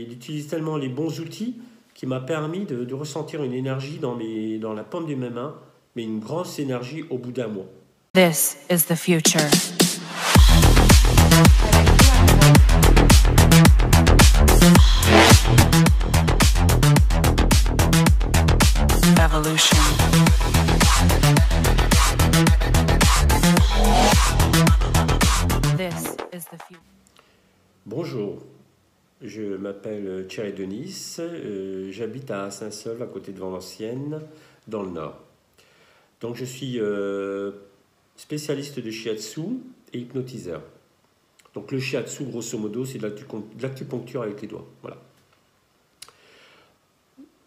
Il utilise tellement les bons outils qui m'a permis de ressentir une énergie dans la paume de mes mains, mais une grosse énergie au bout d'un mois. This is the future. Evolution. This is the future. Bonjour, je m'appelle Thierry Denis, j'habite à Saint-Saulve, à côté de Valenciennes, dans le Nord. Donc je suis spécialiste de shiatsu et hypnotiseur. Donc le shiatsu, grosso modo, c'est de l'acupuncture avec les doigts. Voilà.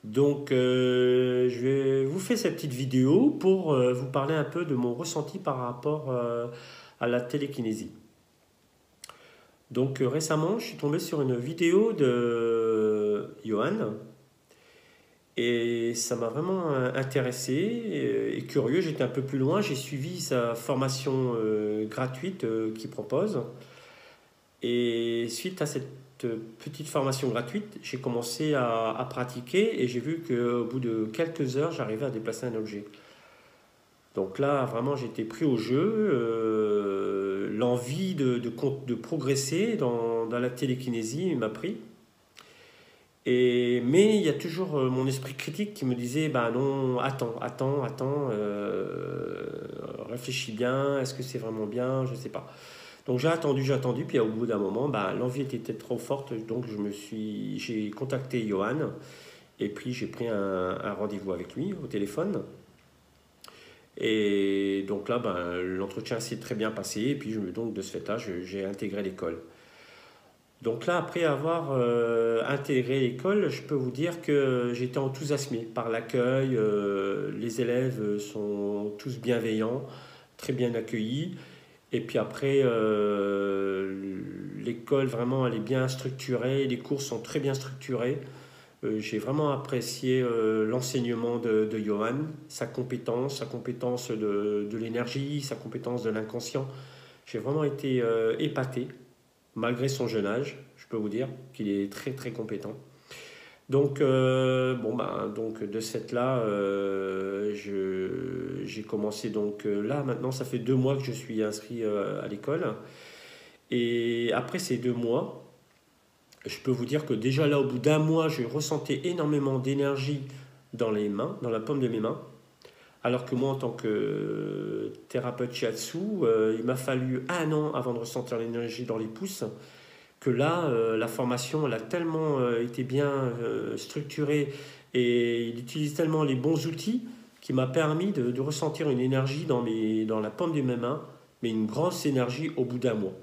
Donc je vais vous faire cette petite vidéo pour vous parler un peu de mon ressenti par rapport à la télékinésie. Donc récemment, je suis tombé sur une vidéo de Johan et ça m'a vraiment intéressé et curieux. J'étais un peu plus loin, j'ai suivi sa formation gratuite qu'il propose. Et suite à cette petite formation gratuite, j'ai commencé à pratiquer et j'ai vu qu'au bout de quelques heures, j'arrivais à déplacer un objet. Donc là, vraiment, j'étais pris au jeu. L'envie de progresser dans la télékinésie m'a pris. Mais il y a toujours mon esprit critique qui me disait bah non, attends, réfléchis bien, est-ce que c'est vraiment bien, je ne sais pas. Donc j'ai attendu, puis au bout d'un moment, bah, l'envie était peut-être trop forte, donc j'ai contacté Johan, et puis j'ai pris un rendez-vous avec lui au téléphone. Et donc là, ben, l'entretien s'est très bien passé, et puis donc de ce fait-là, j'ai intégré l'école. Donc là, après avoir intégré l'école, je peux vous dire que j'étais enthousiasmé par l'accueil. Les élèves sont tous bienveillants, très bien accueillis. Et puis après, l'école vraiment, elle est bien structurée, les cours sont très bien structurés. J'ai vraiment apprécié l'enseignement de Johan, sa compétence de l'énergie, sa compétence de l'inconscient. J'ai vraiment été épaté. Malgré son jeune âge, je peux vous dire qu'il est très très compétent. Donc, donc de cette là, j'ai commencé là maintenant, ça fait 2 mois que je suis inscrit à l'école. Et après ces 2 mois, je peux vous dire que déjà là, au bout d'un mois, je ressentais énormément d'énergie dans les mains, dans la paume de mes mains. Alors que moi, en tant que thérapeute shiatsu, il m'a fallu 1 an avant de ressentir l'énergie dans les pouces, que là, la formation, elle a tellement été bien structurée et il utilise tellement les bons outils qui m'a permis de ressentir une énergie dans la paume de mes mains, mais une grosse énergie au bout d'un mois.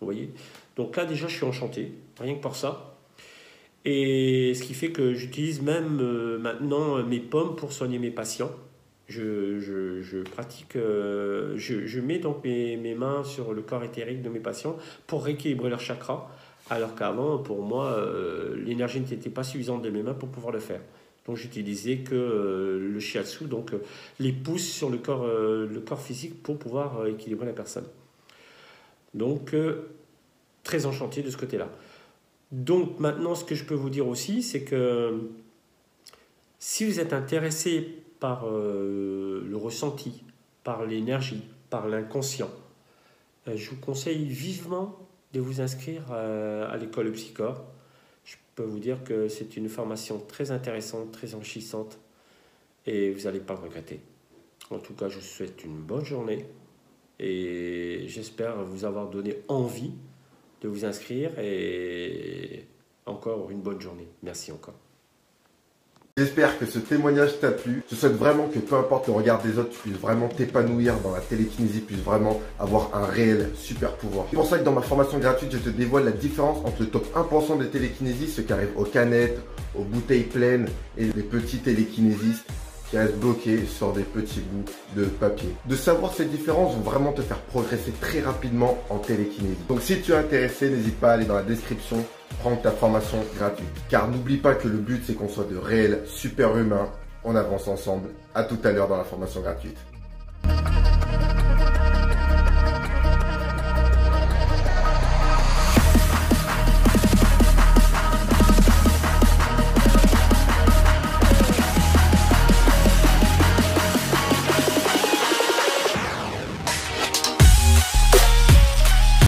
Vous voyez? Donc là, déjà, je suis enchanté, rien que pour ça. Et ce qui fait que j'utilise même maintenant mes paumes pour soigner mes patients. Je pratique, je mets donc mes mains sur le corps éthérique de mes patients pour rééquilibrer leur chakra, alors qu'avant, pour moi, l'énergie n'était pas suffisante de mes mains pour pouvoir le faire. Donc j'utilisais que le shiatsu, donc les pouces sur le corps physique pour pouvoir équilibrer la personne. Donc très enchanté de ce côté-là. Donc maintenant, ce que je peux vous dire aussi, c'est que si vous êtes intéressé par le ressenti, par l'énergie, par l'inconscient, je vous conseille vivement de vous inscrire à l'école Psychor. Je peux vous dire que c'est une formation très intéressante, très enrichissante et vous n'allez pas le regretter. En tout cas, je vous souhaite une bonne journée et j'espère vous avoir donné envie de vous inscrire et encore une bonne journée. Merci encore. J'espère que ce témoignage t'a plu. Je souhaite vraiment que peu importe le regard des autres, tu puisses vraiment t'épanouir dans la télékinésie, puisses vraiment avoir un réel super pouvoir. C'est pour ça que dans ma formation gratuite, je te dévoile la différence entre le top 1% des télékinésistes, ceux qui arrivent aux canettes, aux bouteilles pleines, et les petits télékinésistes qui restent bloqués sur des petits bouts de papier. De savoir ces différences vont vraiment te faire progresser très rapidement en télékinésie. Donc si tu es intéressé, n'hésite pas à aller dans la description, prendre ta formation gratuite. Car n'oublie pas que le but c'est qu'on soit de réels super humains. On avance ensemble. À tout à l'heure dans la formation gratuite.